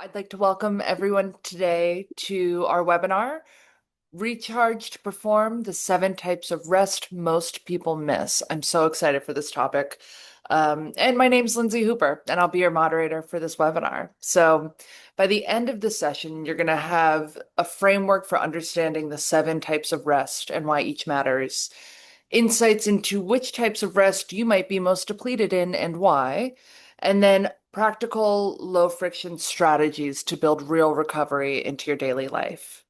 I'd like to welcome everyone today to our webinar, Recharge to Perform the 7 Types of Rest Most People Miss. I'm so excited for this topic. And my name's Lindsay Hooper, and I'll be your moderator for this webinar. So by the end of the session, you're going to have a framework for understanding the 7 types of rest and why each matters, insights into which types of rest you might be most depleted in and why, and then practical low friction strategies to build real recovery into your daily life.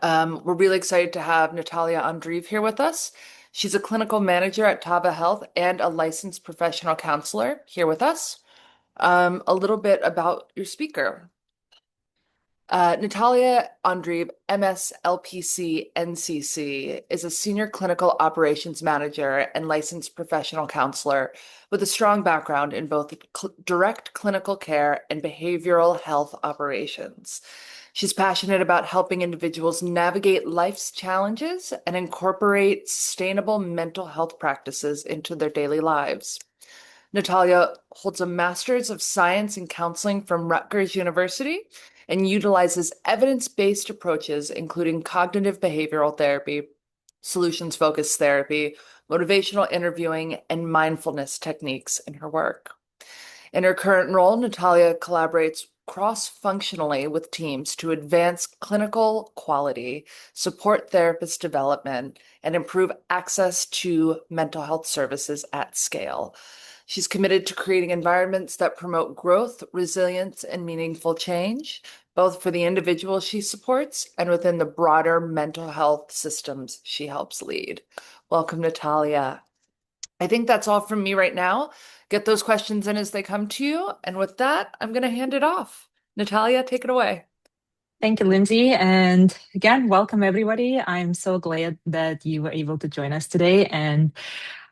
We're really excited to have Natalia Andreev here with us. She's a clinical manager at Tava Health and a licensed professional counselor here with us. A little bit about your speaker. Natalia Andreev, MS LPC NCC, is a senior clinical operations manager and licensed professional counselor with a strong background in both direct clinical care and behavioral health operations. She's passionate about helping individuals navigate life's challenges and incorporate sustainable mental health practices into their daily lives. Natalia holds a Master's of Science in Counseling from Rutgers University and utilizes evidence-based approaches, including cognitive behavioral therapy, solutions-focused therapy, motivational interviewing, and mindfulness techniques in her work. In her current role, Natalia collaborates cross-functionally with teams to advance clinical quality, support therapist development, and improve access to mental health services at scale. She's committed to creating environments that promote growth, resilience, and meaningful change, both for the individual she supports and within the broader mental health systems she helps lead. Welcome, Natalia. I think that's all from me right now. Get those questions in as they come to you. And with that, I'm going to hand it off. Natalia, take it away. Thank you, Lindsay. And again, welcome everybody. I'm so glad that you were able to join us today. And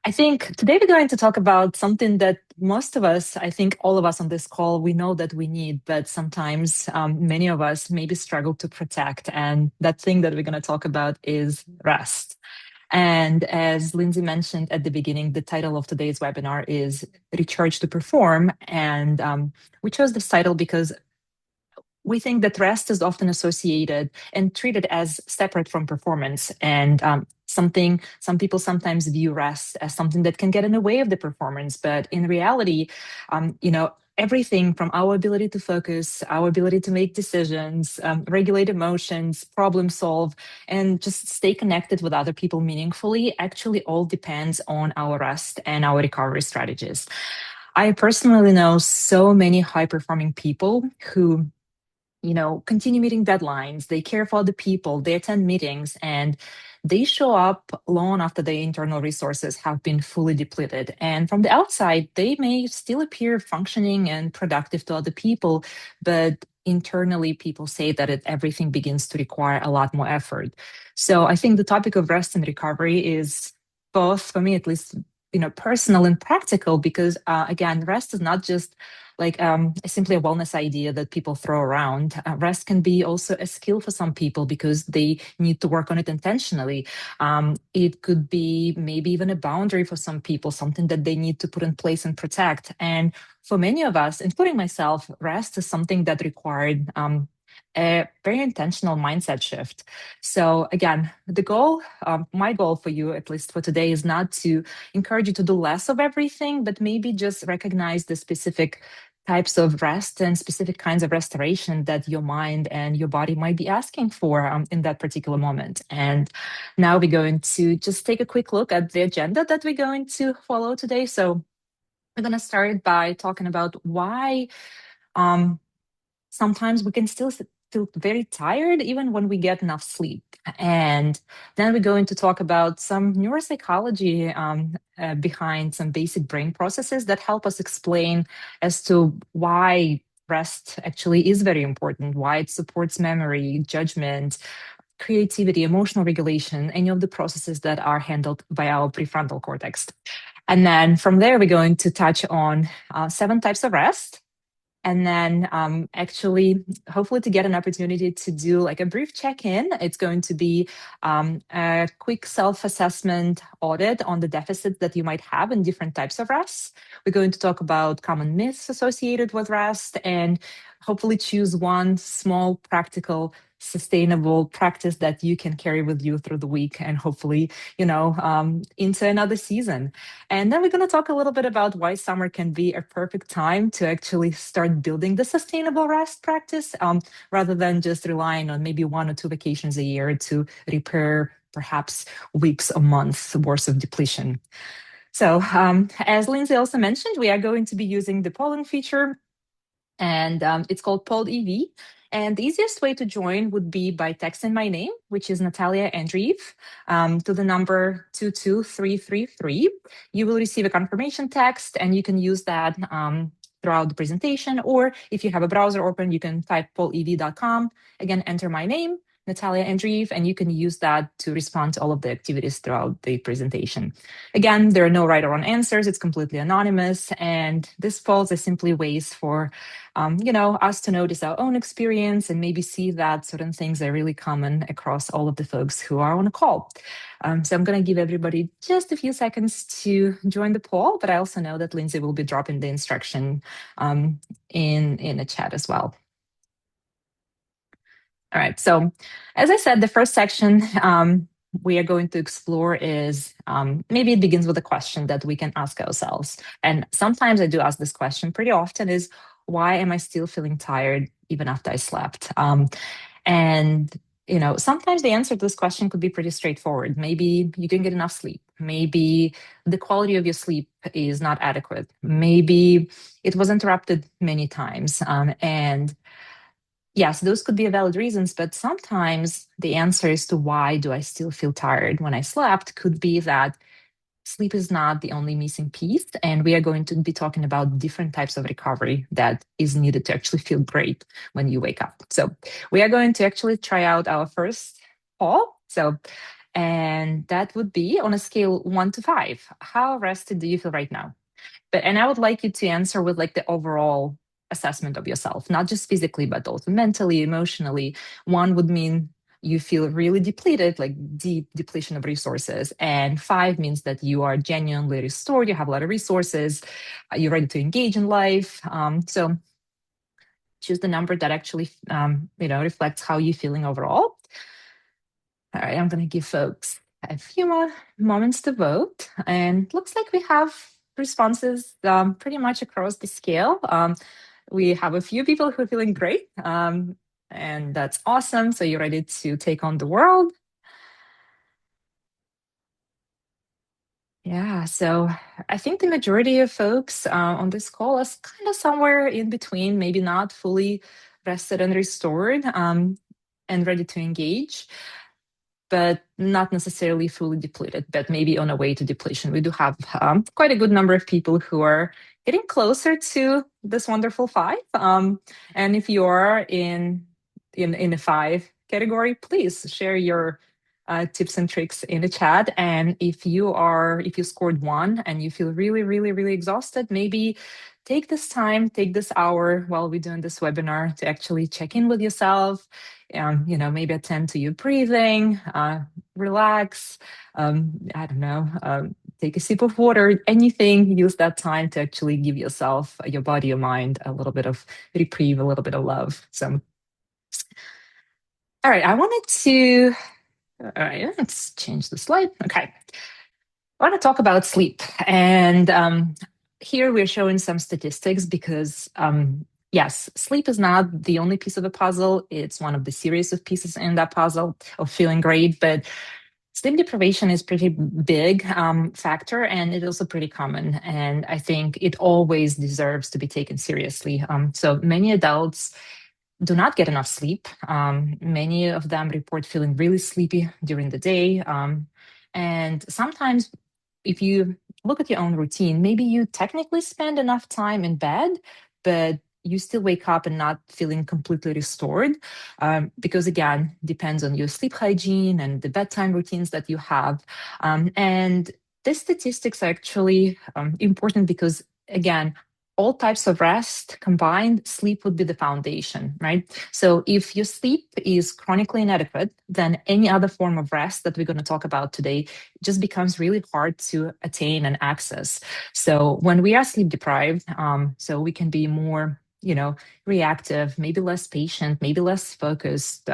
I think today we're going to talk about something that most of us, I think all of us on this call, we know that we need, but sometimes many of us maybe struggle to protect. And that thing that we're going to talk about is rest. And as Lindsay mentioned at the beginning, the title of today's webinar is Recharge to Perform. And we chose this title because we think that rest is often associated and treated as separate from performance. And some people sometimes view rest as something that can get in the way of the performance. But in reality, everything from our ability to focus, our ability to make decisions, regulate emotions, problem solve, and just stay connected with other people meaningfully actually all depends on our rest and our recovery strategies. I personally know so many high-performing people who continue meeting deadlines, they care for other people, they attend meetings, and they show up long after their internal resources have been fully depleted. And from the outside, they may still appear functioning and productive to other people, but internally, people say that everything begins to require a lot more effort. So I think the topic of rest and recovery is both, for me at least, personal and practical, because again, rest is not just like simply a wellness idea that people throw around. Rest can be also a skill for some people because they need to work on it intentionally. It could be maybe even a boundary for some people, something that they need to put in place and protect. And for many of us, including myself, rest is something that required a very intentional mindset shift. So again, my goal for you, at least for today, is not to encourage you to do less of everything, but maybe just recognize the specific types of rest and specific kinds of restoration that your mind and your body might be asking for in that particular moment. And now we're going to just take a quick look at the agenda that we're going to follow today. So we're going to start by talking about why sometimes we can still feel very tired even when we get enough sleep. And then we're going to talk about some neuropsychology behind some basic brain processes that help us explain as to why rest actually is very important, why it supports memory, judgment, creativity, emotional regulation, any of the processes that are handled by our prefrontal cortex. And then from there, we're going to touch on 7 types of rest. And then actually, hopefully to get an opportunity to do like a brief check-in. It's going to be a quick self-assessment audit on the deficits that you might have in different types of rest. We're going to talk about common myths associated with rest and hopefully choose one small, practical, sustainable practice that you can carry with you through the week and hopefully, into another season. And then we're going to talk a little bit about why summer can be a perfect time to actually start building the sustainable rest practice, rather than just relying on maybe 1 or 2 vacations a year to repair perhaps weeks or months worth of depletion. So, as Lindsay also mentioned, we are going to be using the polling feature, and it's called Polled EV. And the easiest way to join would be by texting my name, which is Natalia Andreev, to the number 22333. You will receive a confirmation text, and you can use that throughout the presentation. Or if you have a browser open, you can type pollev.com. Again, enter my name, Natalia Andreev, and you can use that to respond to all of the activities throughout the presentation. Again, there are no right or wrong answers. It's completely anonymous. And these polls are simply ways for us to notice our own experience and maybe see that certain things are really common across all of the folks who are on a call. So I'm going to give everybody just a few seconds to join the poll, but I also know that Lindsay will be dropping the instruction in the chat as well. All right, so as I said, the first section we are going to explore is maybe it begins with a question that we can ask ourselves. And sometimes I do ask this question pretty often is, why am I still feeling tired even after I slept? And sometimes the answer to this question could be pretty straightforward. Maybe you didn't get enough sleep. Maybe the quality of your sleep is not adequate. Maybe it was interrupted many times. And yes, those could be valid reasons, but sometimes the answer as to why do I still feel tired when I slept could be that sleep is not the only missing piece. And we are going to be talking about different types of recovery that is needed to actually feel great when you wake up. So we are going to actually try out our first poll. And that would be on a scale 1 to 5. How rested do you feel right now? And I would like you to answer with like the overall assessment of yourself, not just physically, but also mentally, emotionally. 1 would mean you feel really depleted, like deep depletion of resources. And 5 means that you are genuinely restored, you have a lot of resources, you're ready to engage in life. So choose the number that actually reflects how you're feeling overall. All right, I'm going to give folks a few more moments to vote. And looks like we have responses pretty much across the scale. We have a few people who are feeling great, and that's awesome. So you're ready to take on the world. Yeah, so I think the majority of folks on this call is kind of somewhere in between, maybe not fully rested and restored and ready to engage, but not necessarily fully depleted, but maybe on a way to depletion. We do have quite a good number of people who are getting closer to this wonderful 5. And if you are in a 5 category, please share your tips and tricks in the chat. And if you scored 1 and you feel really, really, really exhausted, maybe take this time, take this hour while we're doing this webinar to actually check in with yourself. Maybe attend to your breathing, relax, I don't know, take a sip of water, anything, use that time to actually give yourself, your body, your mind, a little bit of reprieve, a little bit of love. So, all right, all right, let's change the slide. Okay. I want to talk about sleep. And here we're showing some statistics because, yes, sleep is not the only piece of the puzzle. It's one of the series of pieces in that puzzle of feeling great. But sleep deprivation is pretty big factor, and it's also pretty common. And I think it always deserves to be taken seriously. So many adults do not get enough sleep. Many of them report feeling really sleepy during the day. And sometimes, if you look at your own routine, maybe you technically spend enough time in bed, but you still wake up and not feeling completely restored. Because again, depends on your sleep hygiene and the bedtime routines that you have. And these statistics are actually important because, again, all types of rest combined, sleep would be the foundation, right? So if your sleep is chronically inadequate, then any other form of rest that we're going to talk about today just becomes really hard to attain and access. So when we are sleep deprived, so we can be more reactive, maybe less patient, maybe less focused,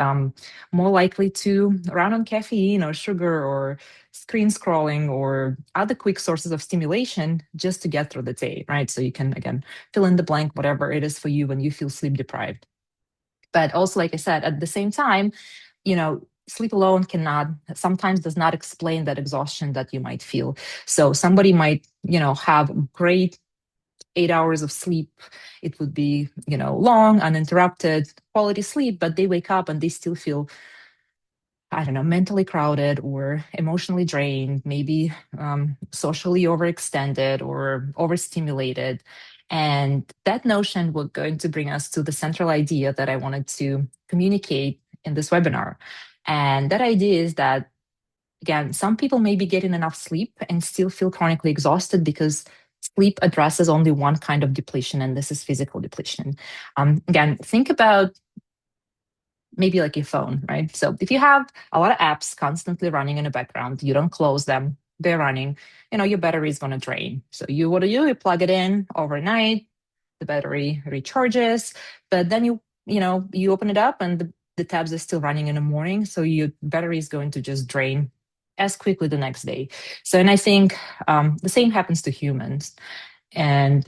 more likely to run on caffeine or sugar or screen scrolling or other quick sources of stimulation just to get through the day, right? So you can, again, fill in the blank, whatever it is for you when you feel sleep deprived. But also, like I said, at the same time, sleep alone cannot sometimes does not explain that exhaustion that you might feel. So somebody might, have great 8 hours of sleep. It would be, long, uninterrupted, quality sleep, but they wake up and they still feel, I don't know, mentally crowded or emotionally drained, maybe socially overextended or overstimulated. And that notion was going to bring us to the central idea that I wanted to communicate in this webinar. And that idea is that, again, some people may be getting enough sleep and still feel chronically exhausted because sleep addresses only one kind of depletion, and this is physical depletion. Again, think about maybe like your phone, right? So if you have a lot of apps constantly running in the background, you don't close them, they're running, your battery is going to drain. So what do? You plug it in overnight, the battery recharges, but then you open it up and the tabs are still running in the morning. So your battery is going to just drain as quickly the next day. So, and I think the same happens to humans. And,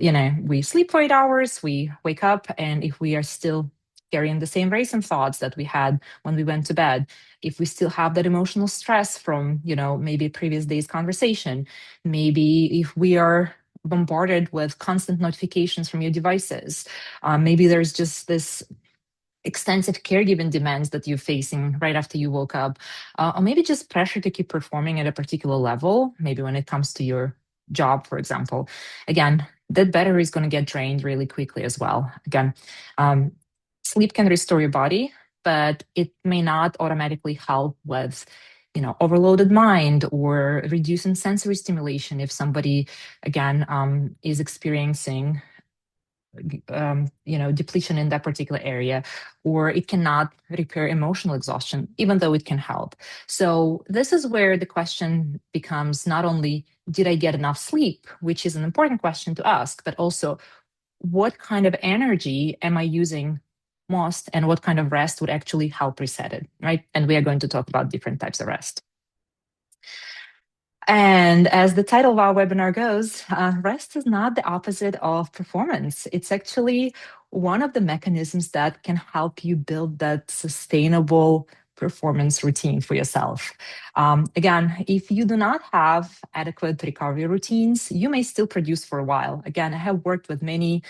we sleep for 8 hours, we wake up, and if we are still carrying the same racing thoughts that we had when we went to bed, if we still have that emotional stress from, maybe previous day's conversation, maybe if we are bombarded with constant notifications from your devices, maybe there's just this extensive caregiving demands that you're facing right after you woke up, or maybe just pressure to keep performing at a particular level, maybe when it comes to your job, for example. Again, that battery is going to get drained really quickly as well. Again, um, sleep can restore your body, but it may not automatically help with overloaded mind or reducing sensory stimulation if somebody, again, is experiencing depletion in that particular area, or it cannot repair emotional exhaustion, even though it can help. So this is where the question becomes not only did I get enough sleep, which is an important question to ask, but also what kind of energy am I using most, and what kind of rest would actually help reset it, right? And we are going to talk about different types of rest. And as the title of our webinar goes, rest is not the opposite of performance. It's actually one of the mechanisms that can help you build that sustainable performance routine for yourself. Again, if you do not have adequate recovery routines, you may still produce for a while. Again, I have worked with many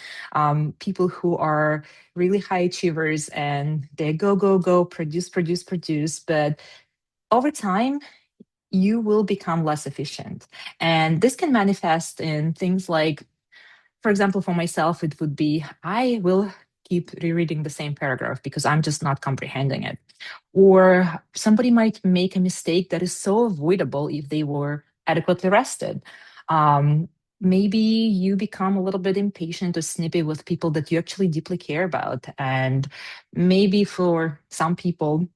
people who are really high achievers and they go, go, go, produce, produce, produce. But over time, you will become less efficient. And this can manifest in things like, for example, for myself, it would be I will keep rereading the same paragraph because I'm just not comprehending it. Or somebody might make a mistake that is so avoidable if they were adequately rested. Maybe you become a little bit impatient or snippy with people that you actually deeply care about. And maybe for some people,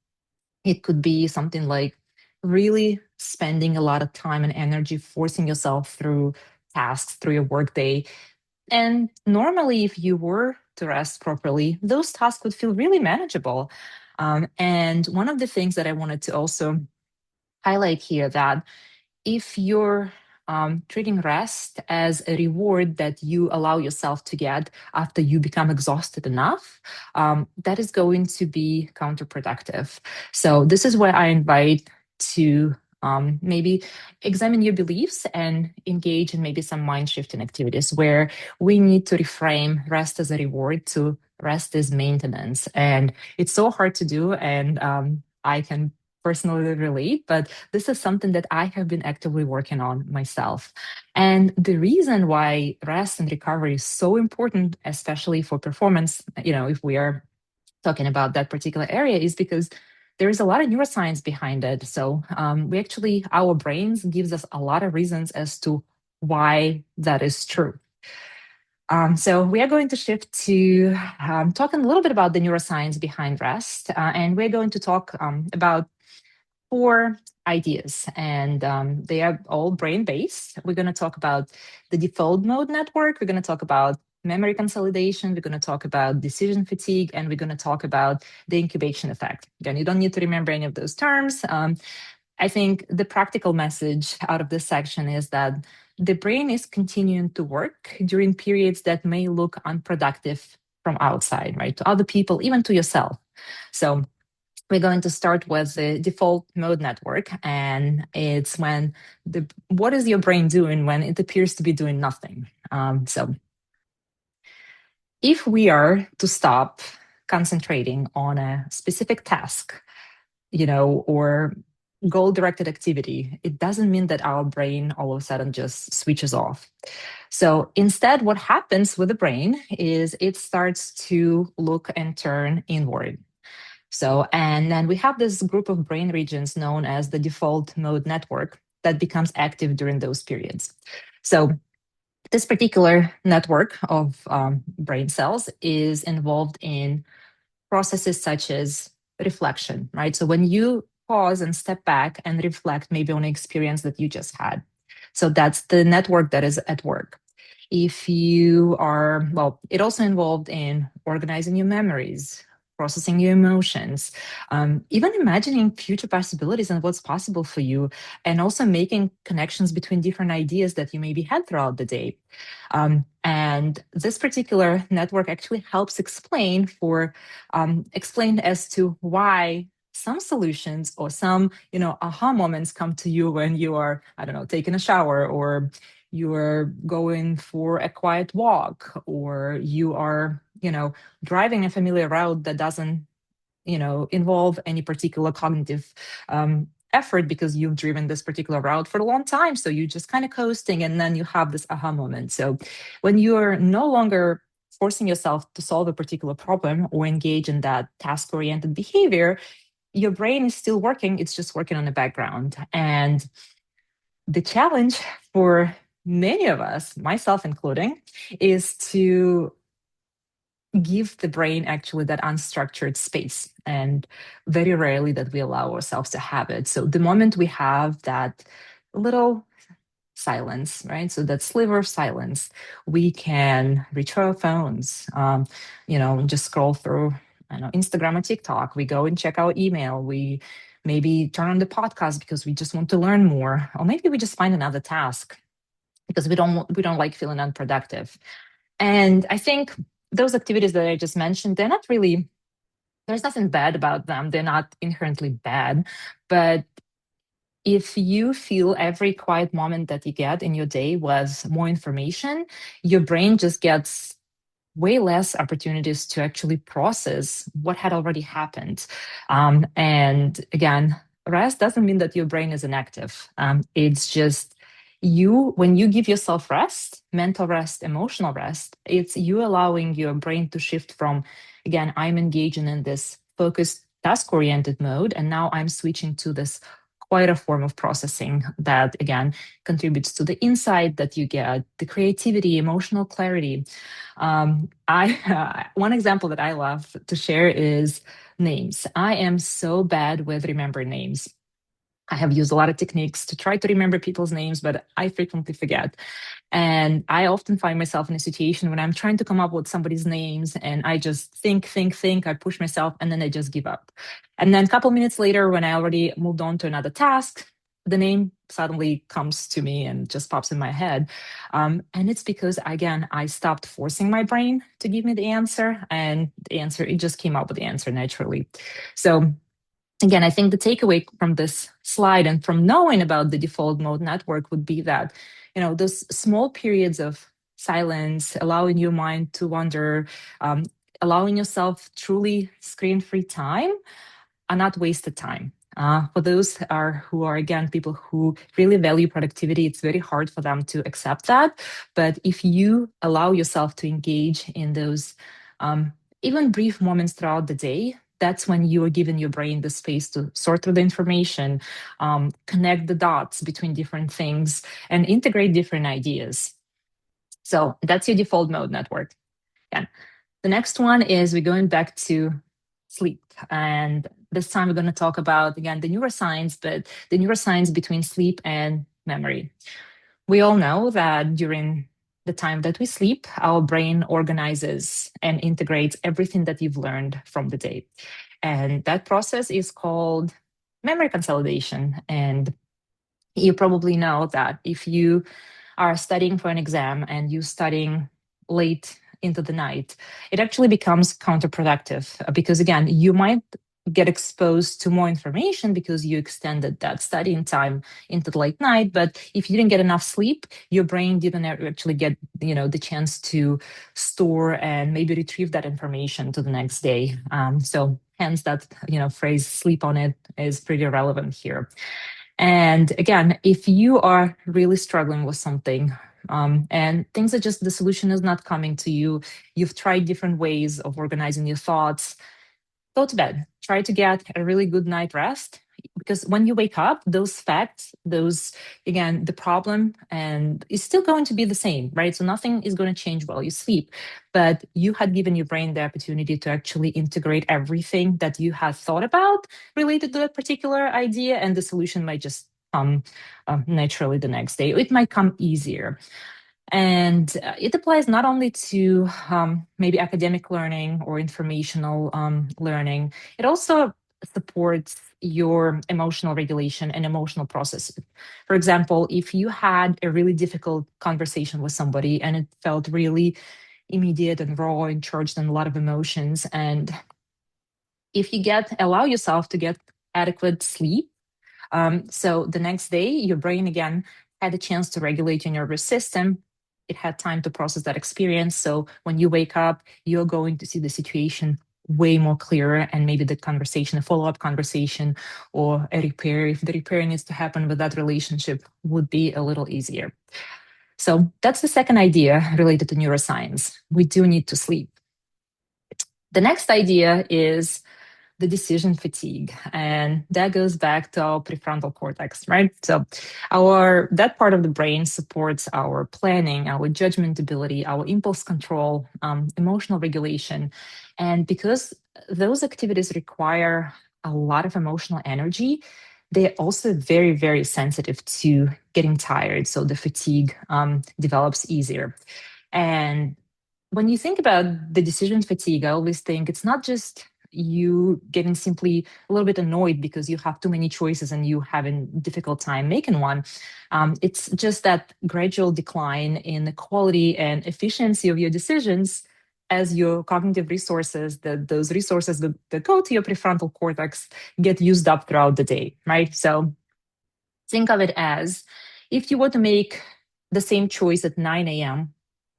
it could be something like really spending a lot of time and energy forcing yourself through tasks, through your workday. And normally, if you were to rest properly, those tasks would feel really manageable. And one of the things that I wanted to also highlight here that if you're treating rest as a reward that you allow yourself to get after you become exhausted enough, that is going to be counterproductive. So, this is where I invite to maybe examine your beliefs and engage in maybe some mind shifting activities where we need to reframe rest as a reward to rest as maintenance. And it's so hard to do. And I can personally relate, but this is something that I have been actively working on myself. And the reason why rest and recovery is so important, especially for performance, if we are talking about that particular area, is because there is a lot of neuroscience behind it. So our brains gives us a lot of reasons as to why that is true. So we are going to shift to talking a little bit about the neuroscience behind rest, and we're going to talk about 4 ideas, and they are all brain based. We're going to talk about the default mode network. We're going to talk about memory consolidation, we're going to talk about decision fatigue, and we're going to talk about the incubation effect. Again, you don't need to remember any of those terms. I think the practical message out of this section is that the brain is continuing to work during periods that may look unproductive from outside, right? To other people, even to yourself. So we're going to start with the default mode network, and it's when what is your brain doing when it appears to be doing nothing? So if we are to stop concentrating on a specific task, or goal-directed activity, it doesn't mean that our brain all of a sudden just switches off. So instead, what happens with the brain is it starts to look and turn inward. So, and then we have this group of brain regions known as the default mode network that becomes active during those periods. So this particular network of brain cells is involved in processes such as reflection, right? So when you pause and step back and reflect maybe on an experience that you just had. So that's the network that is at work. If you are, well, it also involved in organizing your memories, processing your emotions, even imagining future possibilities and what's possible for you, and also making connections between different ideas that you maybe had throughout the day. And this particular network actually helps explain as to why some solutions or some, aha moments come to you when you are, I don't know, taking a shower, or you are going for a quiet walk, or you are, driving a familiar route that doesn't, involve any particular cognitive effort because you've driven this particular route for a long time. So you're just kind of coasting, and then you have this aha moment. So when you're no longer forcing yourself to solve a particular problem or engage in that task-oriented behavior, your brain is still working. It's just working on the background. And the challenge for many of us, myself including, is to give the brain actually that unstructured space, and very rarely that we allow ourselves to have it. So the moment we have that little silence, right? So that sliver of silence, we can reach our phones, just scroll through, I know, Instagram or TikTok. We go and check our email. We maybe turn on the podcast because we just want to learn more, or maybe we just find another task because we don't like feeling unproductive. And I think those activities that I just mentioned, they're not really, there's nothing bad about them. They're not inherently bad. But if you feel every quiet moment that you get in your day was more information, your brain just gets way less opportunities to actually process what had already happened. And again, rest doesn't mean that your brain is inactive. It's just when you give yourself rest, mental rest, emotional rest, it's you allowing your brain to shift from, again, I'm engaging in this focused task oriented mode, and now I'm switching to this quieter form of processing that, again, contributes to the insight that you get, the creativity, emotional clarity. One example that I love to share is names. I am so bad with remembering names. I have used a lot of techniques to try to remember people's names, but I frequently forget. And I often find myself in a situation when I'm trying to come up with somebody's names and I just think, I push myself, and then I just give up. And then a couple minutes later, when I already moved on to another task, the name suddenly comes to me and just pops in my head. And it's because, again, I stopped forcing my brain to give me the answer, and it just came up with the answer naturally. So again, I think the takeaway from this slide and from knowing about the default mode network would be that, those small periods of silence, allowing your mind to wander, allowing yourself truly screen-free time are not wasted time. For those who are, again, people who really value productivity, it's very hard for them to accept that. But if you allow yourself to engage in those even brief moments throughout the day, that's when you are giving your brain the space to sort through the information, connect the dots between different things, and integrate different ideas. So that's your default mode network. Yeah. The next one is we're going back to sleep. And this time we're going to talk about, again, the neuroscience, but the neuroscience between sleep and memory. We all know that during the time that we sleep, our brain organizes and integrates everything that you've learned from the day. And that process is called memory consolidation. And you probably know that if you are studying for an exam and you studying late into the night, it actually becomes counterproductive because again, you might get exposed to more information because you extended that studying time into the late night. But if you didn't get enough sleep, your brain didn't actually get, the chance to store and maybe retrieve that information to the next day. So hence that, phrase sleep on it is pretty relevant here. And again, if you are really struggling with something, and things are just the solution is not coming to you, you've tried different ways of organizing your thoughts, go to bed. Try to get a really good night rest because when you wake up, those facts, again, the problem and is still going to be the same, right? So nothing is going to change while you sleep, but you had given your brain the opportunity to actually integrate everything that you had thought about related to that particular idea, and the solution might just come naturally the next day. It might come easier. And it applies not only to maybe academic learning or informational learning, it also supports your emotional regulation and emotional process. For example, if you had a really difficult conversation with somebody and it felt really immediate and raw and charged in a lot of emotions, and if you allow yourself to get adequate sleep, so the next day, your brain again had a chance to regulate your nervous system. It had time to process that experience. So when you wake up, you're going to see the situation way more clearer, and maybe the conversation, a follow-up conversation, or a repair, if the repair needs to happen with that relationship, would be a little easier. So that's the second idea related to neuroscience. We do need to sleep. The next idea is the decision fatigue, and that goes back to our prefrontal cortex, right? So that part of the brain supports our planning, our judgment ability, our impulse control, emotional regulation. And because those activities require a lot of emotional energy, they're also very, very sensitive to getting tired, so the fatigue develops easier. And when you think about the decision fatigue, I always think it's not just you getting simply a little bit annoyed because you have too many choices and you having difficult time making one. It's just that gradual decline in the quality and efficiency of your decisions as your cognitive resources, those resources that go to your prefrontal cortex, get used up throughout the day, right? So think of it as if you were to make the same choice at 9 a.m.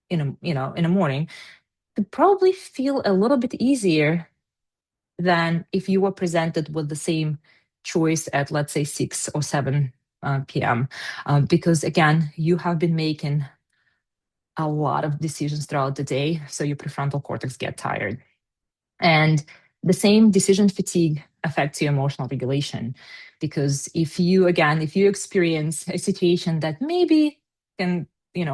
In the morning, could probably feel a little bit easier than if you were presented with the same choice at, let's say, 6 or 7 p.m. Because again, you have been making a lot of decisions throughout the day, so your prefrontal cortex get tired. And the same decision fatigue affects your emotional regulation. Because if you experience a situation that maybe can,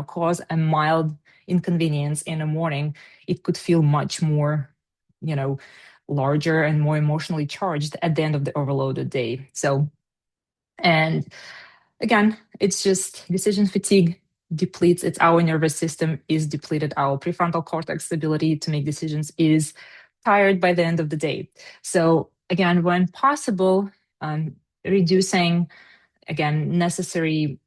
cause a mild inconvenience in the morning, it could feel much more, larger and more emotionally charged at the end of the overloaded day. So, and again, it's just decision fatigue depletes, it's our nervous system is depleted, our prefrontal cortex ability to make decisions is tired by the end of the day. So again, when possible, reducing again necessary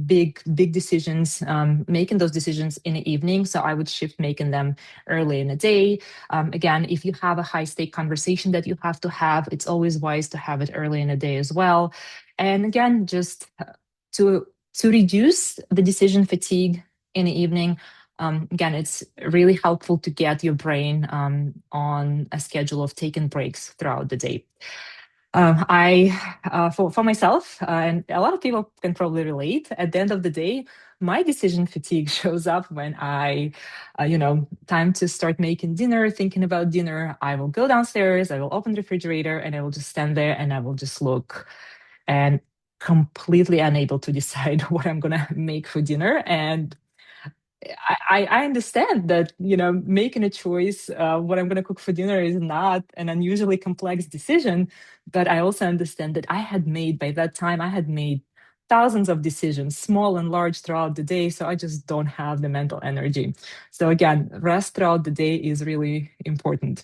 big decisions, making those decisions in the evening. So I would shift making them early in the day. Again, if you have a high stake conversation that you have to have, it's always wise to have it early in the day as well. And again, just to reduce the decision fatigue in the evening. Again, it's really helpful to get your brain on a schedule of taking breaks throughout the day. For myself, and a lot of people can probably relate, at the end of the day, my decision fatigue shows up when time to start making dinner, thinking about dinner. I will go downstairs, I will open the refrigerator, and I will just stand there and I will just look and completely unable to decide what I'm going to make for dinner. And I understand that, making a choice, what I'm going to cook for dinner is not an unusually complex decision. But I also understand that by that time, I had made thousands of decisions, small and large, throughout the day. So I just don't have the mental energy. So again, rest throughout the day is really important.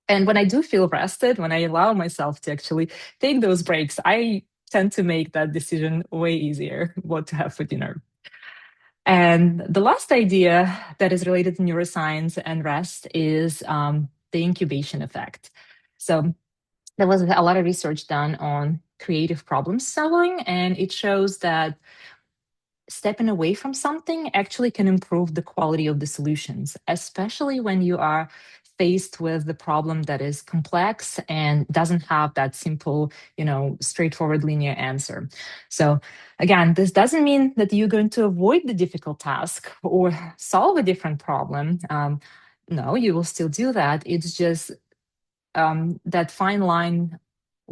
And when I do feel rested, when I allow myself to actually take those breaks, I tend to make that decision way easier what to have for dinner. And the last idea that is related to neuroscience and rest is the incubation effect. So there was a lot of research done on creative problem solving, and it shows that stepping away from something actually can improve the quality of the solutions, especially when you are faced with the problem that is complex and doesn't have that simple, straightforward linear answer. So again, this doesn't mean that you're going to avoid the difficult task or solve a different problem. No, you will still do that. It's just that fine line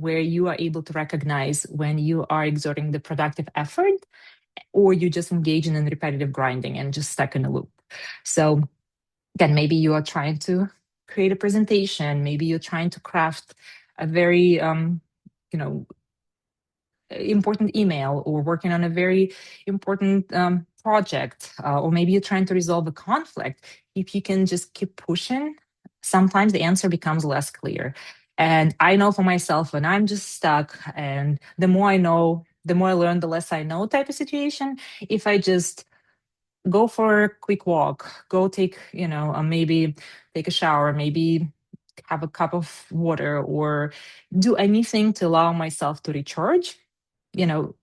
where you are able to recognize when you are exerting the productive effort or you just engage in repetitive grinding and just stuck in a loop. So again, maybe you are trying to create a presentation, maybe you're trying to craft a very you know important email, or working on a very important project, or maybe you're trying to resolve a conflict. If you can just keep pushing, sometimes the answer becomes less clear. And I know for myself, when I'm just stuck, and the more I know, the more I learn, the less I know type of situation, if I just go for a quick walk, go take, maybe take a shower, maybe have a cup of water, or do anything to allow myself to recharge, you know,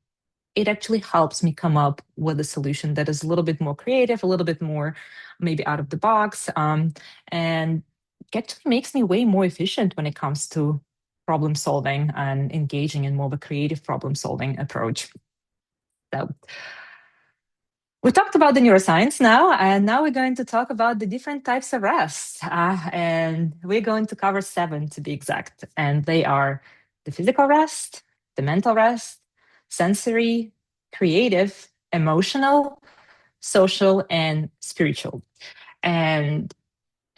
it actually helps me come up with a solution that is a little bit more creative, a little bit more maybe out of the box, and actually makes me way more efficient when it comes to problem solving and engaging in more of a creative problem solving approach. So we talked about the neuroscience now, and now we're going to talk about the different types of rest. And we're going to cover 7 to be exact. And they are the physical rest, the mental rest, sensory, creative, emotional, social, and spiritual. And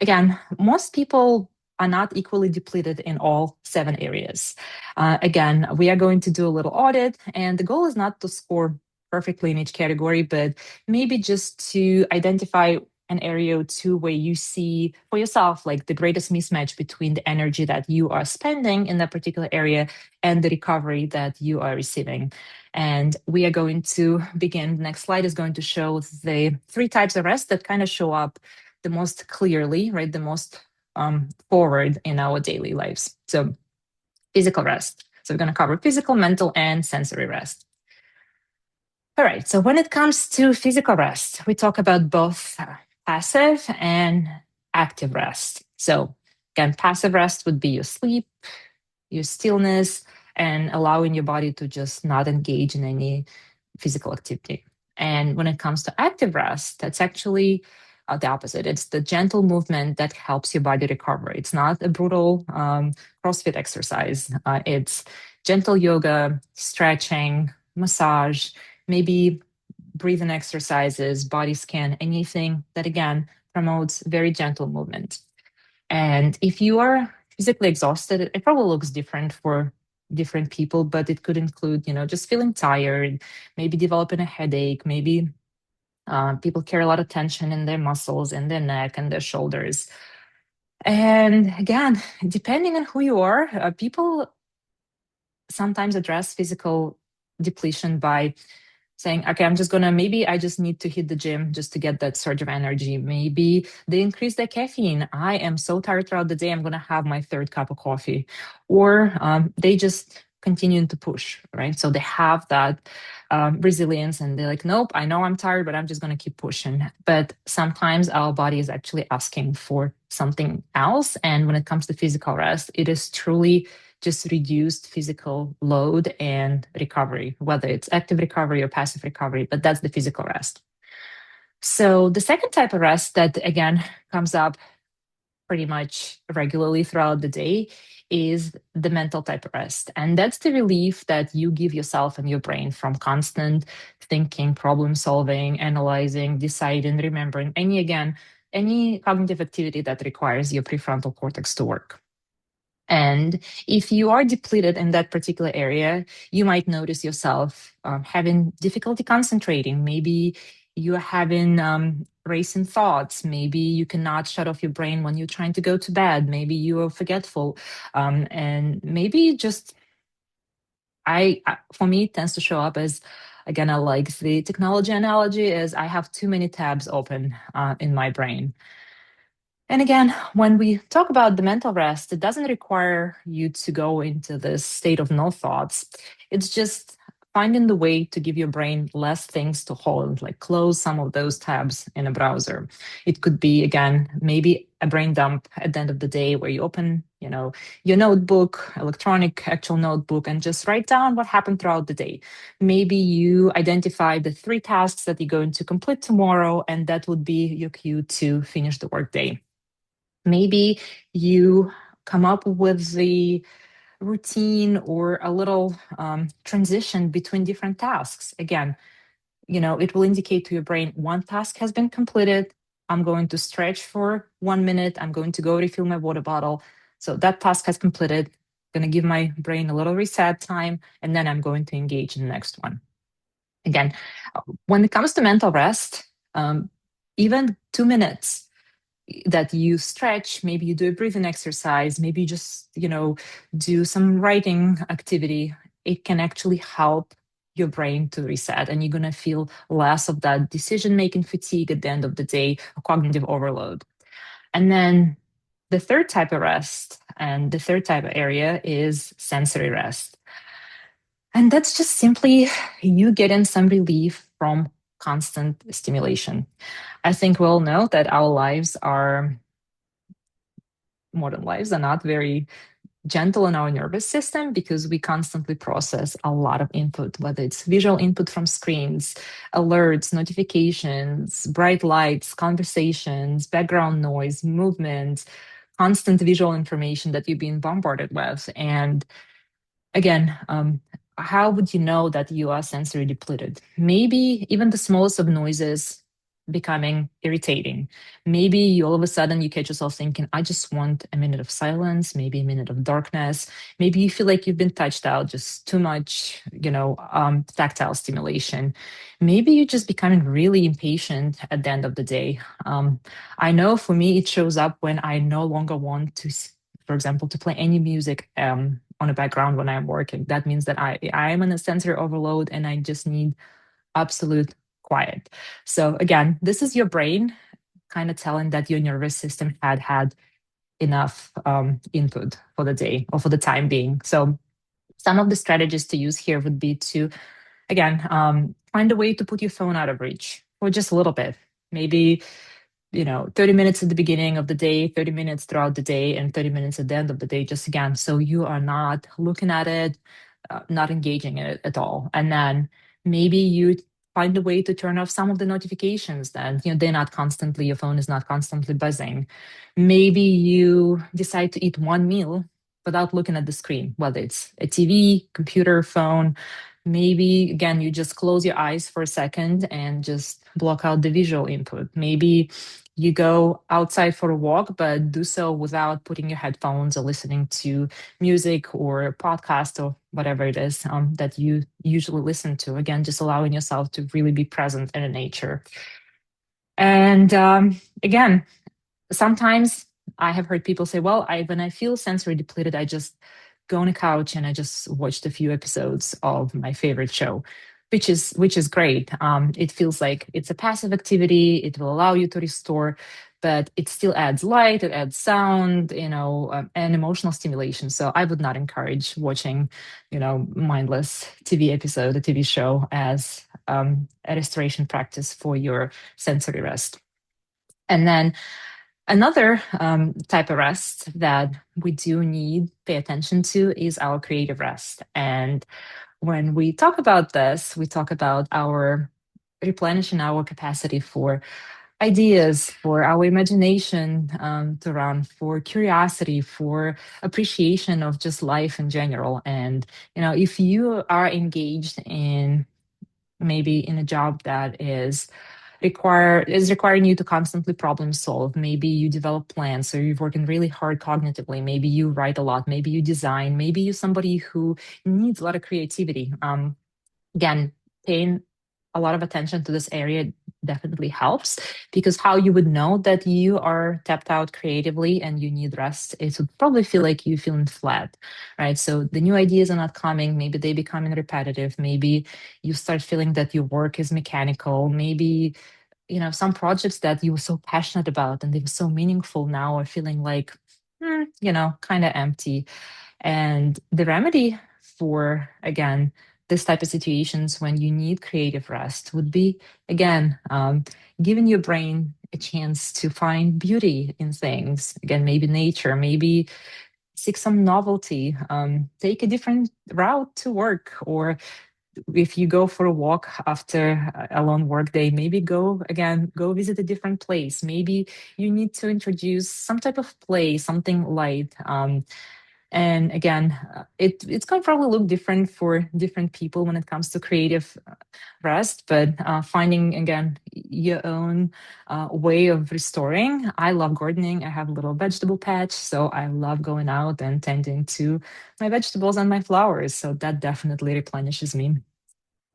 again, most people are not equally depleted in all 7 areas. Again, we are going to do a little audit, and the goal is not to score perfectly in each category, but maybe just to identify an area or two where you see for yourself like the greatest mismatch between the energy that you are spending in that particular area and the recovery that you are receiving. And we are going to begin. The next slide is going to show the 3 types of rest that kind of show up the most clearly, right? The most forward in our daily lives. So physical rest. So we're going to cover physical, mental, and sensory rest. All right. So when it comes to physical rest, we talk about both passive and active rest. So again, passive rest would be your sleep, your stillness, and allowing your body to just not engage in any physical activity. And when it comes to active rest, that's actually the opposite. It's the gentle movement that helps your body recover. It's not a brutal CrossFit exercise. It's gentle yoga, stretching, massage, maybe breathing exercises, body scan, anything that, again, promotes very gentle movement. And if you are physically exhausted, it probably looks different for different people, but it could include, just feeling tired, maybe developing a headache, maybe people carry a lot of tension in their muscles, in their neck and their shoulders. And again, depending on who you are, people sometimes address physical depletion by saying, okay, maybe I just need to hit the gym just to get that surge of energy. Maybe they increase their caffeine. I am so tired throughout the day, I'm going to have my 3rd cup of coffee. Or they just continue to push, right? So they have that resilience, and they're like, nope, I know I'm tired, but I'm just going to keep pushing. But sometimes our body is actually asking for something else. And when it comes to physical rest, it is truly just reduced physical load and recovery, whether it's active recovery or passive recovery, but that's the physical rest. So the second type of rest that, again, comes up pretty much regularly throughout the day is the mental type of rest. And that's the relief that you give yourself and your brain from constant thinking, problem solving, analyzing, deciding, remembering, any cognitive activity that requires your prefrontal cortex to work. And if you are depleted in that particular area, you might notice yourself having difficulty concentrating. Maybe you're having racing thoughts. Maybe you cannot shut off your brain when you're trying to go to bed. Maybe you are forgetful. And maybe just, for me, it tends to show up as, again, I like the technology analogy, is I have too many tabs open in my brain. And again, when we talk about the mental rest, it doesn't require you to go into this state of no thoughts. It's just finding the way to give your brain less things to hold, like close some of those tabs in a browser. It could be, again, maybe a brain dump at the end of the day where you open, your notebook, electronic actual notebook, and just write down what happened throughout the day. Maybe you identify the 3 tasks that you're going to complete tomorrow, and that would be your cue to finish the workday. Maybe you come up with the routine or a little transition between different tasks. Again, it will indicate to your brain one task has been completed. I'm going to stretch for 1 minute. I'm going to go refill my water bottle. So that task has completed. I'm going to give my brain a little reset time, and then I'm going to engage in the next one. Again, when it comes to mental rest, even 2 minutes that you stretch, maybe you do a breathing exercise, maybe you just, do some writing activity, it can actually help your brain to reset, and you're going to feel less of that decision-making fatigue at the end of the day, or cognitive overload. And then the third type of rest and the third type of area is sensory rest. And that's just simply you getting some relief from constant stimulation. I think we all know that our modern lives are not very gentle on our nervous system because we constantly process a lot of input, whether it's visual input from screens, alerts, notifications, bright lights, conversations, background noise, movement, constant visual information that you're being bombarded with. And again, how would you know that you are sensory depleted? Maybe even the smallest of noises becoming irritating. Maybe all of a sudden you catch yourself thinking, I just want a minute of silence, maybe a minute of darkness. Maybe you feel like you've been touched out, just too much, tactile stimulation. Maybe you're just becoming really impatient at the end of the day. I know for me, it shows up when I no longer want to, for example, to play any music on a background when I'm working. That means that I am in a sensory overload and I just need absolute quiet. So again, this is your brain kind of telling that your nervous system had enough input for the day or for the time being. So some of the strategies to use here would be to, again, find a way to put your phone out of reach for just a little bit. Maybe 30 minutes at the beginning of the day, 30 minutes throughout the day, and 30 minutes at the end of the day, just again, so you are not looking at it, not engaging in it at all. And then maybe you find a way to turn off some of the notifications that, they're not constantly, your phone is not constantly buzzing. Maybe you decide to eat one meal without looking at the screen, whether it's a TV, computer, phone. Maybe, again, you just close your eyes for a second and just block out the visual input. Maybe you go outside for a walk, but do so without putting your headphones or listening to music or a podcast or whatever it is that you usually listen to. Again, just allowing yourself to really be present in nature. And again, sometimes I have heard people say, well, when I feel sensory depleted, I just go on a couch and I just watched a few episodes of my favorite show, which is great. It feels like it's a passive activity. It will allow you to restore, but it still adds light, it adds sound, and emotional stimulation. So I would not encourage watching, mindless TV episode, a TV show as a restoration practice for your sensory rest. And then another type of rest that we do need to pay attention to is our creative rest. And when we talk about this, we talk about our replenishing our capacity for ideas, for our imagination to run, for curiosity, for appreciation of just life in general. And, if you are engaged in maybe in a job that is requiring you to constantly problem solve. Maybe you develop plans, so you're working really hard cognitively. Maybe you write a lot. Maybe you design. Maybe you're somebody who needs a lot of creativity. Again, paying a lot of attention to this area definitely helps, because how you would know that you are tapped out creatively and you need rest, it would probably feel like you feeling flat, right? So the new ideas are not coming. Maybe they becoming repetitive. Maybe you start feeling that your work is mechanical. Maybe some projects that you were so passionate about and they were so meaningful now are feeling like kind of empty. And the remedy for, again, this type of situations when you need creative rest would be, again, giving your brain a chance to find beauty in things. Again, maybe nature, maybe seek some novelty, take a different route to work, or if you go for a walk after a long work day, maybe go visit a different place. Maybe you need to introduce some type of play, something light. And again, it's going to probably look different for different people when it comes to creative rest, but finding, again, your own way of restoring. I love gardening. I have a little vegetable patch, so I love going out and tending to my vegetables and my flowers. So that definitely replenishes me.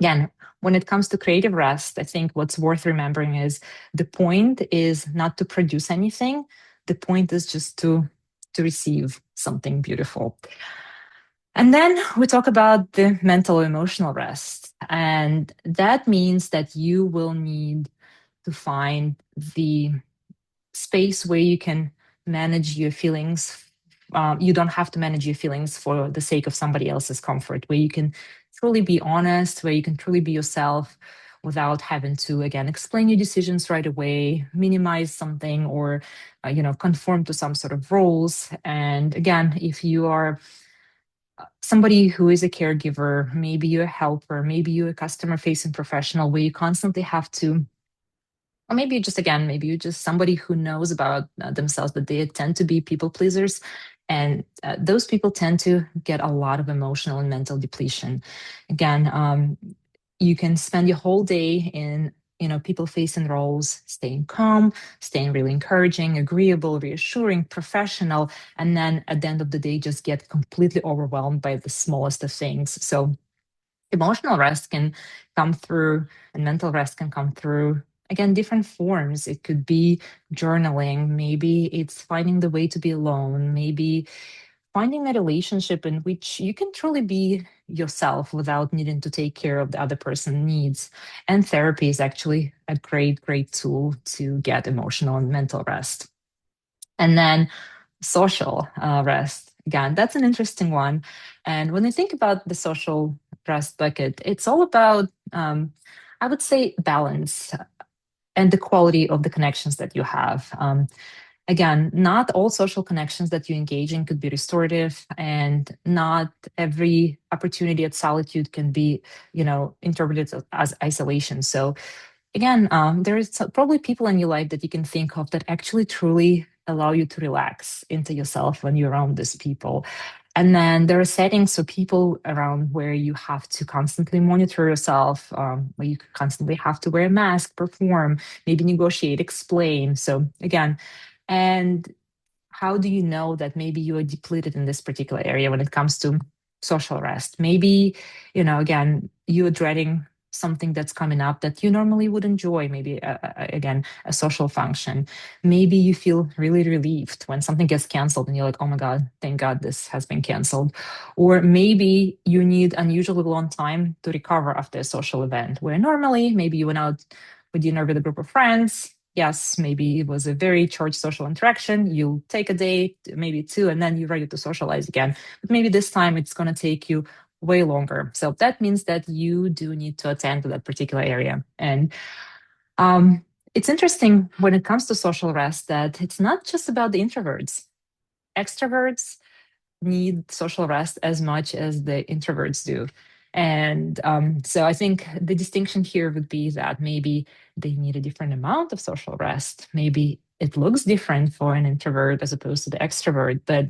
Again, when it comes to creative rest, I think what's worth remembering is the point is not to produce anything. The point is just to receive something beautiful. And then we talk about the mental emotional rest. And that means that you will need to find the space where you can manage your feelings. You don't have to manage your feelings for the sake of somebody else's comfort, where you can truly be honest, where you can truly be yourself without having to, again, explain your decisions right away, minimize something, or conform to some sort of rules. And again, if you are somebody who is a caregiver, maybe you're a helper, maybe you're a customer facing professional where you constantly have to, or maybe just, again, maybe you're just somebody who knows about themselves, but they tend to be people pleasers. And those people tend to get a lot of emotional and mental depletion. Again, you can spend your whole day in people facing roles, staying calm, staying really encouraging, agreeable, reassuring, professional, and then at the end of the day just get completely overwhelmed by the smallest of things. So emotional rest can come through, and mental rest can come through, again, different forms. It could be journaling, maybe it's finding the way to be alone, maybe finding a relationship in which you can truly be yourself without needing to take care of the other person's needs. And therapy is actually a great tool to get emotional and mental rest. And then social rest. Again, that's an interesting one. And when I think about the social rest bucket, it's all about, I would say, balance and the quality of the connections that you have. Again, not all social connections that you engage in could be restorative, and not every opportunity at solitude can be, interpreted as isolation. So again, there is probably people in your life that you can think of that actually truly allow you to relax into yourself when you're around these people. And then there are settings, so people around where you have to constantly monitor yourself, where you constantly have to wear a mask, perform, maybe negotiate, explain. So again, and how do you know that maybe you are depleted in this particular area when it comes to social rest? Maybe, again, you're dreading something that's coming up that you normally would enjoy, maybe, again, a social function. Maybe you feel really relieved when something gets canceled and you're like, oh my God, thank God this has been canceled. Or maybe you need unusually long time to recover after a social event, where normally maybe you went out with dinner with a group of friends. Yes, maybe it was a very charged social interaction. You take a day, maybe two, and then you're ready to socialize again. But maybe this time it's going to take you way longer. So that means that you do need to attend to that particular area. And it's interesting when it comes to social rest that it's not just about the introverts. Extroverts need social rest as much as the introverts do. And so I think the distinction here would be that maybe they need a different amount of social rest. Maybe it looks different for an introvert as opposed to the extrovert, but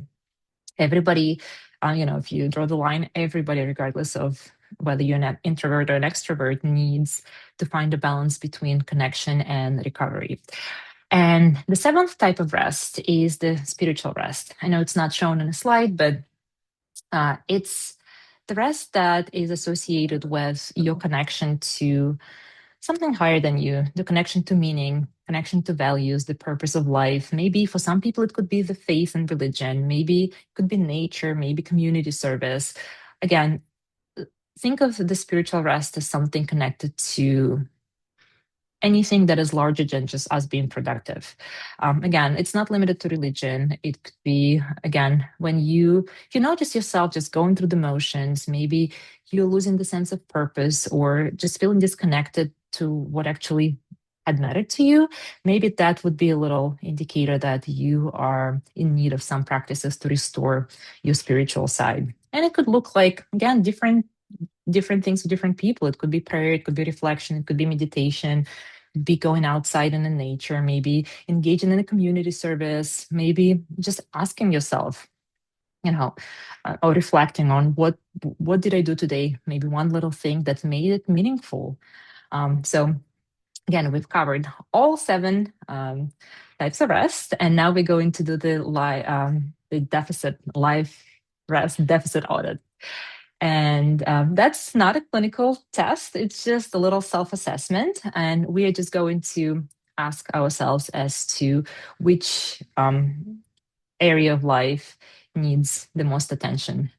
everybody, if you draw the line, everybody, regardless of whether you're an introvert or an extrovert, needs to find a balance between connection and recovery. And the seventh type of rest is the spiritual rest. I know it's not shown in a slide, but it's the rest that is associated with your connection to something higher than you, the connection to meaning, connection to values, the purpose of life. Maybe for some people, it could be the faith and religion. Maybe it could be nature, maybe community service. Again, think of the spiritual rest as something connected to anything that is larger than just us being productive. Again, it's not limited to religion. It could be, again, when you notice yourself just going through the motions, maybe you're losing the sense of purpose or just feeling disconnected to what actually had mattered to you, maybe that would be a little indicator that you are in need of some practices to restore your spiritual side. And it could look like, again, different things to different people. It could be prayer, it could be reflection, it could be meditation, be going outside in the nature, maybe engaging in a community service, maybe just asking yourself, or reflecting on what did I do today? Maybe one little thing that made it meaningful. So again, we've covered all seven types of rest, and now we're going to do the deficit life rest deficit audit. And that's not a clinical test, it's just a little self assessment. And we are just going to ask ourselves as to which area of life needs the most attention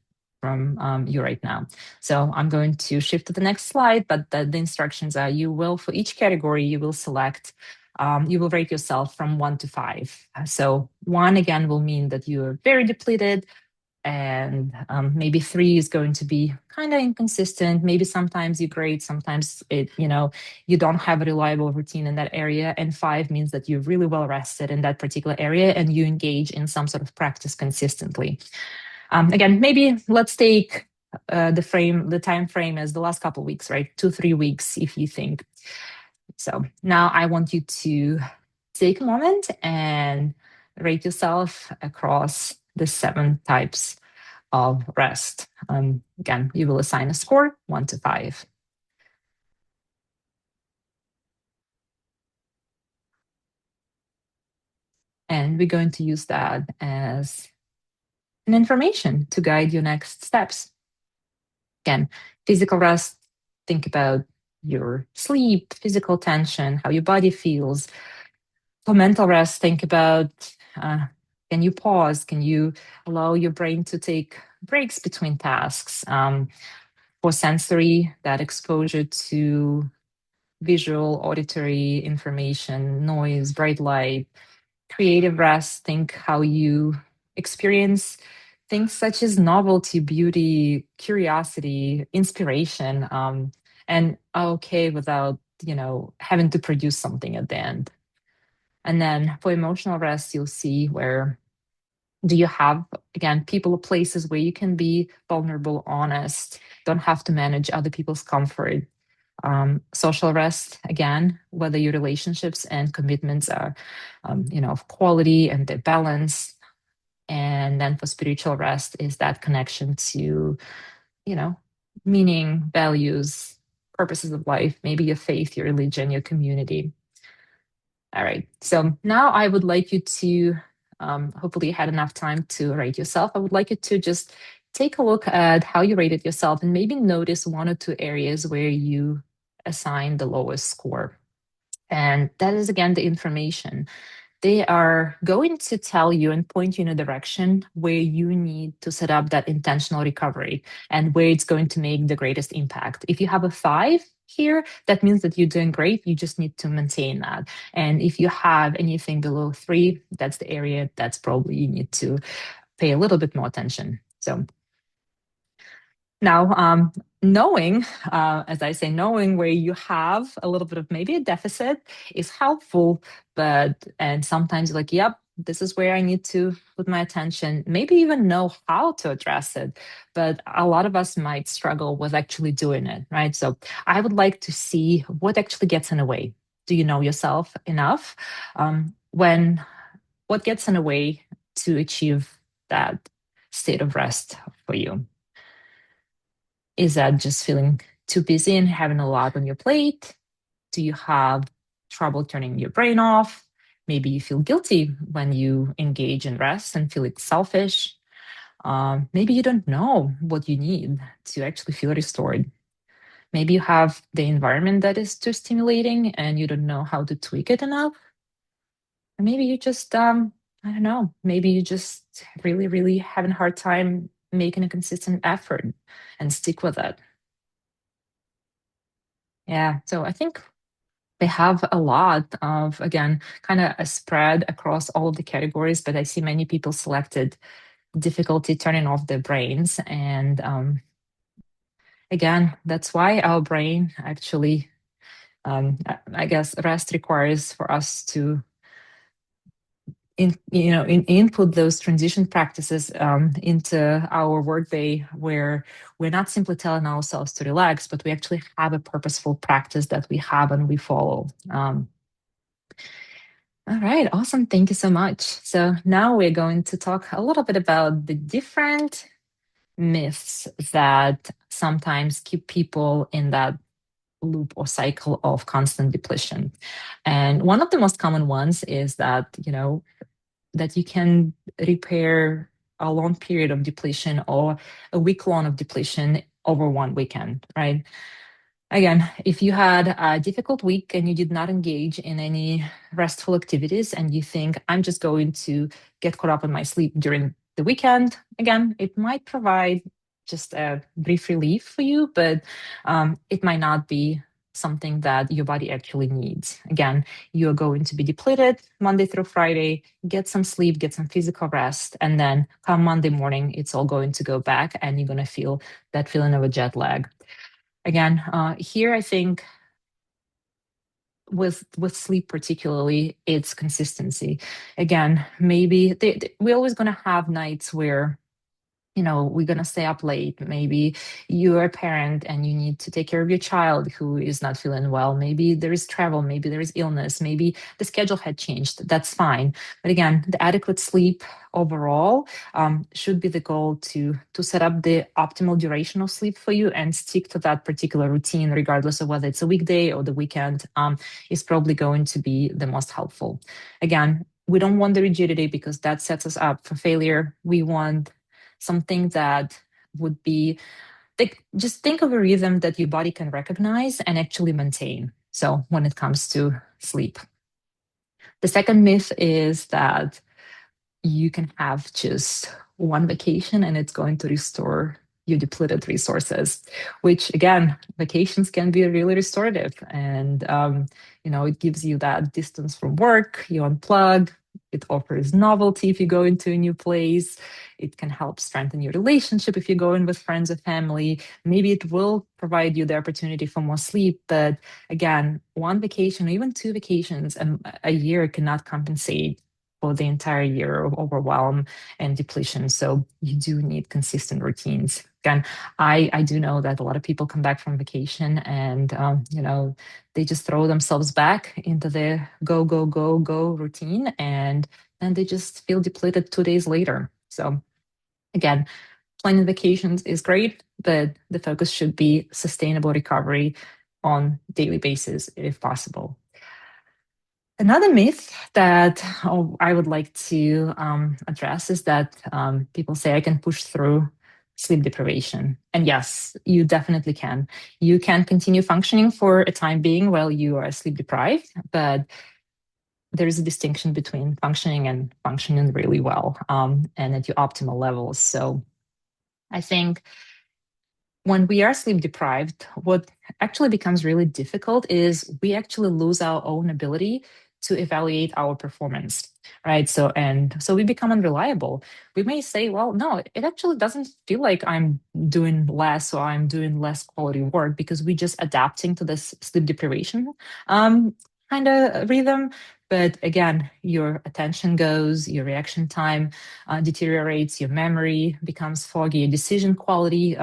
from you right now. So I'm going to shift to the next slide, but the instructions are you will, for each category, you will select. You will rate yourself from 1 to 5. So 1 again will mean that you are very depleted, and maybe 3 is going to be kind of inconsistent. Maybe sometimes you're great, sometimes you don't have a reliable routine in that area. And 5 means that you're really well rested in that particular area and you engage in some sort of practice consistently. Again, maybe let's take the time frame as the last couple of weeks, right? 2-3 weeks, if you think. So now I want you to take a moment and rate yourself across the 7 types of rest. Again, you will assign a score 1 to 5. And we're going to use that as an information to guide your next steps. Again, physical rest, think about your sleep, physical tension, how your body feels. For mental rest, think about can you pause? Can you allow your brain to take breaks between tasks? For sensory, that exposure to visual, auditory information, noise, bright light. Creative rest, think how you experience things such as novelty, beauty, curiosity, inspiration, and are okay without, having to produce something at the end. And then for emotional rest, you'll see where do you have, again, people or places where you can be vulnerable, honest, don't have to manage other people's comfort. Social rest, again, whether your relationships and commitments are, of quality and they're balanced. And then for spiritual rest is that connection to, meaning, values, purposes of life, maybe your faith, your religion, your community. All right. So now I would like you to, hopefully you had enough time to rate yourself. I would like you to just take a look at how you rated yourself and maybe notice 1 or 2 areas where you assign the lowest score. And that is, again, the information. They are going to tell you and point you in a direction where you need to set up that intentional recovery and where it's going to make the greatest impact. If you have a 5 here, that means that you're doing great. You just need to maintain that. And if you have anything below 3, that's the area that's probably you need to pay a little bit more attention. So now, knowing, as I say, knowing where you have a little bit of maybe a deficit is helpful, and sometimes you're like, yep, this is where I need to put my attention, maybe even know how to address it. But a lot of us might struggle with actually doing it, right? So I would like to see what actually gets in the way. Do you know yourself enough? What gets in the way to achieve that state of rest for you? Is that just feeling too busy and having a lot on your plate? Do you have trouble turning your brain off? Maybe you feel guilty when you engage in rest and feel it's selfish. Maybe you don't know what you need to actually feel restored. Maybe you have the environment that is too stimulating and you don't know how to tweak it enough. Or maybe you just, I don't know, maybe you just really, really having a hard time making a consistent effort and stick with it. Yeah. So I think they have a lot of, again, kind of a spread across all of the categories, but I see many people selected difficulty turning off their brains. And again, that's why our brain actually, I guess, rest requires for us to input those transition practices into our workday, where we're not simply telling ourselves to relax, but we actually have a purposeful practice that we have and we follow. All right, awesome. Thank you so much. So now we're going to talk a little bit about the different myths that sometimes keep people in that loop or cycle of constant depletion. And one of the most common ones is that, that you can repair a long period of depletion or a week long of depletion over one weekend, right? Again, if you had a difficult week and you did not engage in any restful activities and you think, I'm just going to get caught up in my sleep during the weekend, again, it might provide just a brief relief for you, but it might not be something that your body actually needs. Again, you are going to be depleted Monday through Friday, get some sleep, get some physical rest, and then come Monday morning, it's all going to go back and you're going to feel that feeling of a jet lag. Again, here I think with sleep particularly, it's consistency. Again, maybe we're always going to have nights where we're going to stay up late. Maybe you're a parent and you need to take care of your child who is not feeling well. Maybe there is travel, maybe there is illness, maybe the schedule had changed. That's fine. But again, the adequate sleep overall should be the goal to set up the optimal duration of sleep for you and stick to that particular routine, regardless of whether it's a weekday or the weekend, is probably going to be the most helpful. Again, we don't want the rigidity because that sets us up for failure. We want something that would be just think of a rhythm that your body can recognize and actually maintain. So when it comes to sleep, the second myth is that you can have just one vacation and it's going to restore your depleted resources, which again, vacations can be really restorative. And, it gives you that distance from work, you unplug, it offers novelty if you go into a new place. It can help strengthen your relationship if you go in with friends or family. Maybe it will provide you the opportunity for more sleep. But again, one vacation or even two vacations a year cannot compensate for the entire year of overwhelm and depletion. So you do need consistent routines. Again, I do know that a lot of people come back from vacation and they just throw themselves back into the go go go go routine, and then they just feel depleted 2 days later. So again, planning vacations is great, but the focus should be sustainable recovery on daily basis if possible. Another myth that I would like to address is that people say I can push through sleep deprivation. And yes, you definitely can. You can continue functioning for a time being while you are sleep deprived, but there is a distinction between functioning and functioning really well and at your optimal levels. So I think when we are sleep deprived, what actually becomes really difficult is we actually lose our own ability to evaluate our performance, right? So we become unreliable. We may say, well, no, it actually doesn't feel like I'm doing less or I'm doing less quality work because we're just adapting to this sleep deprivation kind of rhythm. But again, your attention goes, your reaction time deteriorates, your memory becomes foggy, your decision quality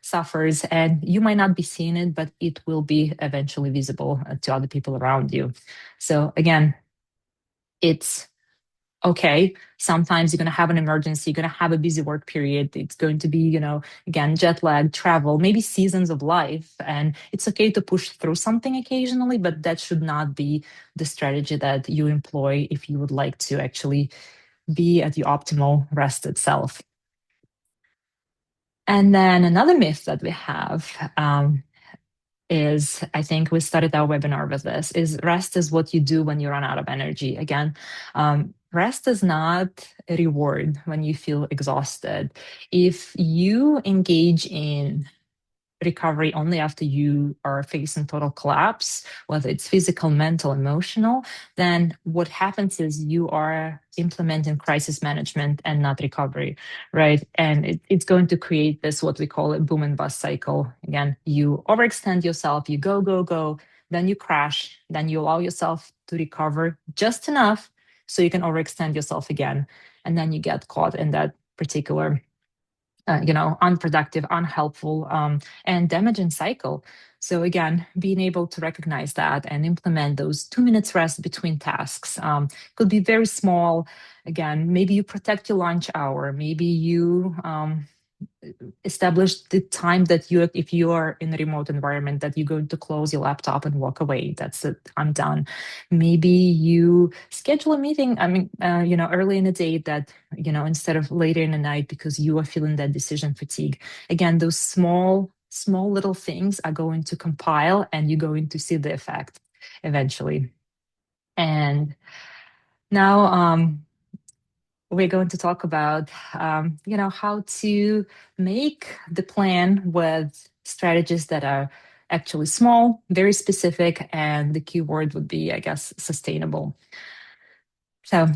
suffers, and you might not be seeing it, but it will be eventually visible to other people around you. So again, it's okay, sometimes you're going to have an emergency, you're going to have a busy work period. It's going to be, again, jet lag, travel, maybe seasons of life. And it's okay to push through something occasionally, but that should not be the strategy that you employ if you would like to actually be at the optimal rest itself. And then another myth that we have is, I think we started our webinar with this, is rest is what you do when you run out of energy. Again, rest is not a reward when you feel exhausted. If you engage in recovery only after you are facing total collapse, whether it's physical, mental, emotional, then what happens is you are implementing crisis management and not recovery, right? And it's going to create this, what we call a boom and bust cycle. Again, you overextend yourself, you go, go, go, then you crash, then you allow yourself to recover just enough so you can overextend yourself again. And then you get caught in that particular unproductive, unhelpful, and damaging cycle. So again, being able to recognize that and implement those 2 minutes rest between tasks could be very small. Again, maybe you protect your lunch hour. Maybe you establish the time that you, if you are in a remote environment, that you're going to close your laptop and walk away. That's it, I'm done. Maybe you schedule a meeting, early in the day, that, instead of later in the night, because you are feeling that decision fatigue. Again, those small little things are going to compile, and you're going to see the effect eventually. And now, we're going to talk about, how to make the plan with strategies that are actually small, very specific, and the key word would be, I guess, sustainable. So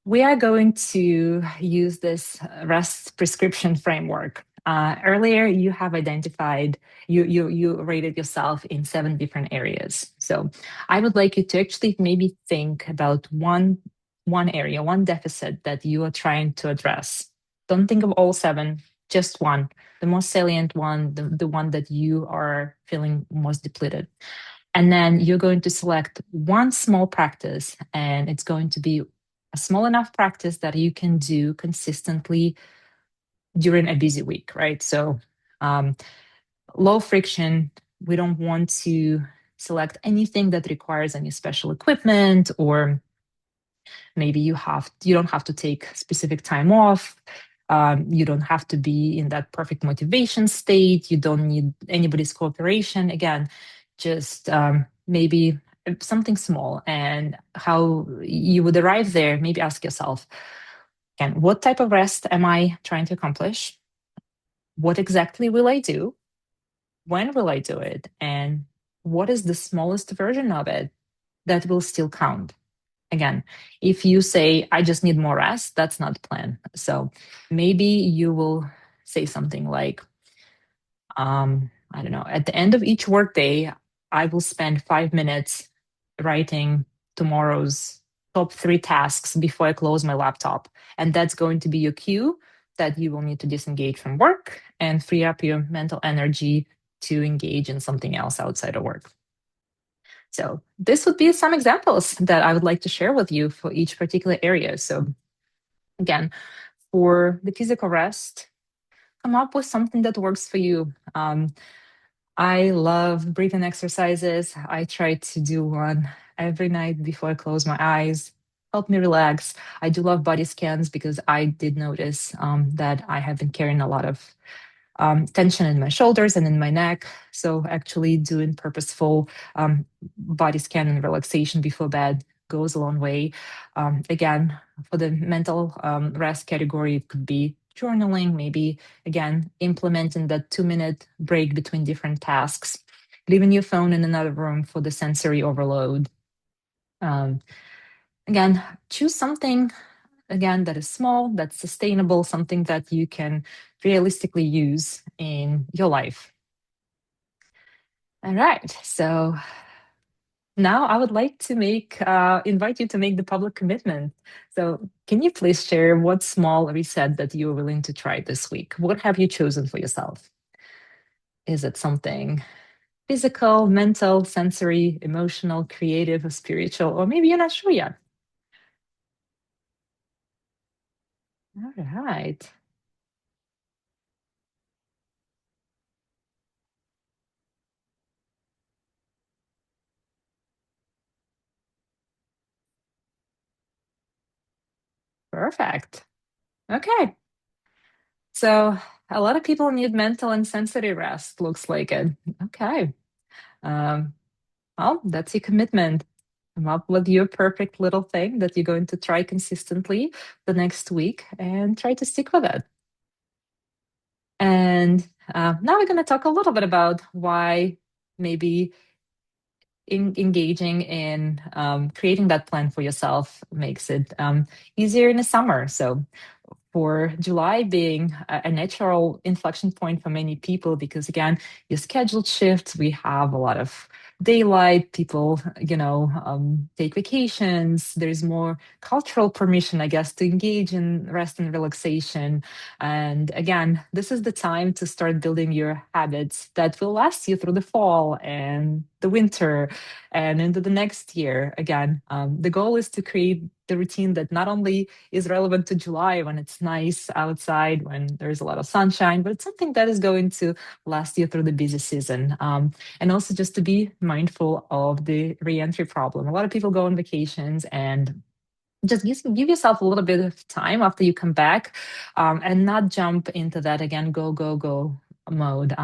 we are going to use this REST prescription framework. Earlier, you have identified, you rated yourself in 7 different areas. So I would like you to actually maybe think about one area, one deficit that you are trying to address. Don't think of all 7, just one, the most salient one, the one that you are feeling most depleted. And then you're going to select one small practice, and it's going to be a small enough practice that you can do consistently during a busy week, right? So low friction. We don't want to select anything that requires any special equipment, or maybe you don't have to take specific time off. You don't have to be in that perfect motivation state. You don't need anybody's cooperation. Again, just maybe something small. And how you would arrive there, maybe ask yourself, again, what type of rest am I trying to accomplish? What exactly will I do? When will I do it? And what is the smallest version of it that will still count? Again, if you say, I just need more rest, that's not the plan. So maybe you will say something like, I don't know, at the end of each workday, I will spend 5 minutes writing tomorrow's top 3 tasks before I close my laptop. And that's going to be your cue that you will need to disengage from work and free up your mental energy to engage in something else outside of work. So this would be some examples that I would like to share with you for each particular area. So again, for the physical rest, come up with something that works for you. I love breathing exercises. I try to do one every night before I close my eyes. Help me relax. I do love body scans because I did notice that I have been carrying a lot of tension in my shoulders and in my neck. So actually doing purposeful body scan and relaxation before bed goes a long way. Again, for the mental rest category, it could be journaling, maybe, again, implementing that 2-minute break between different tasks, leaving your phone in another room for the sensory overload. Again, choose something, again, that is small, that's sustainable, something that you can realistically use in your life. All right, so now I would like to invite you to make the public commitment. So can you please share what small reset that you're willing to try this week? What have you chosen for yourself? Is it something physical, mental, sensory, emotional, creative, or spiritual, or maybe you're not sure yet? All right. Perfect. Okay. So a lot of people need mental and sensory rest, looks like it. Okay. Um, well, that's your commitment. Come up with your perfect little thing that you're going to try consistently the next week and try to stick with it. And now we're going to talk a little bit about why maybe engaging in creating that plan for yourself makes it easier in the summer. So for July being a natural inflection point for many people because again, your schedule shifts. We have a lot of daylight. People, take vacations. There's more cultural permission, I guess, to engage in rest and relaxation. And again, this is the time to start building your habits that will last you through the fall and the winter and into the next year. Again, the goal is to create the routine that not only is relevant to July when it's nice outside, when there's a lot of sunshine, but it's something that is going to last you through the busy season. And also just to be mindful of the reentry problem. A lot of people go on vacations and just give yourself a little bit of time after you come back and not jump into that again, go, go, go mode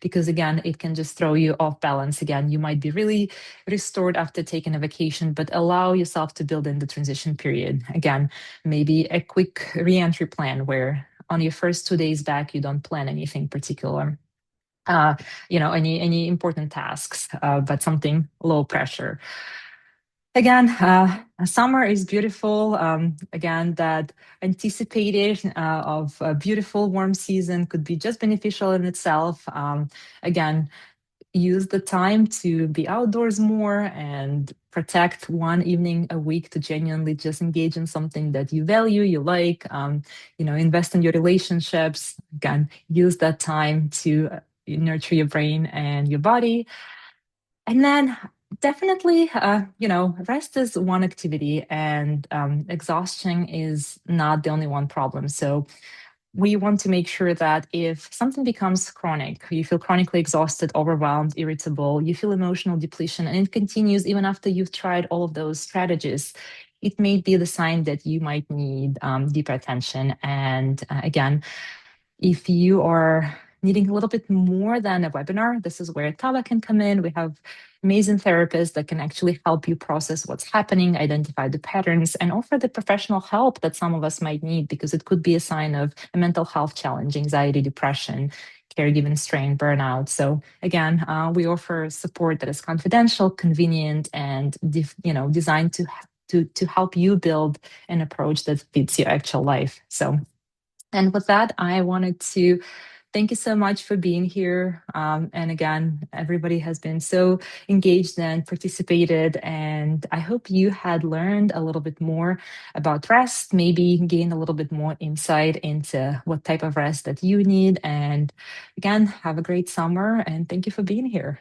because again it can just throw you off balance again. You might be really restored after taking a vacation, but allow yourself to build in the transition period. Again, maybe a quick re-entry plan where on your first 2 days back you don't plan anything particular, uh, any important tasks, but something low pressure. Again, summer is beautiful. Again, that anticipation of a beautiful warm season could be just beneficial in itself. Again, use the time to be outdoors more and protect one evening a week to genuinely just engage in something that you value, you like. Invest in your relationships. Again, use that time to nurture your brain and your body. And then definitely, rest is one activity and exhaustion is not the only one problem. So we want to make sure that if something becomes chronic, you feel chronically exhausted, overwhelmed, irritable, you feel emotional depletion, and it continues even after you've tried all of those strategies, it may be the sign that you might need deeper attention. And again, if you are needing a little bit more than a webinar, this is where Tava can come in. We have amazing therapists that can actually help you process what's happening, identify the patterns, and offer the professional help that some of us might need because it could be a sign of a mental health challenge, anxiety, depression, caregiving strain, burnout. So again, we offer support that is confidential, convenient, and designed to help you build an approach that fits your actual life. So and with that, I wanted to thank you so much for being here. And again, everybody has been so engaged and participated. And I hope you had learned a little bit more about rest, maybe gain a little bit more insight into what type of rest that you need. And again, have a great summer and thank you for being here.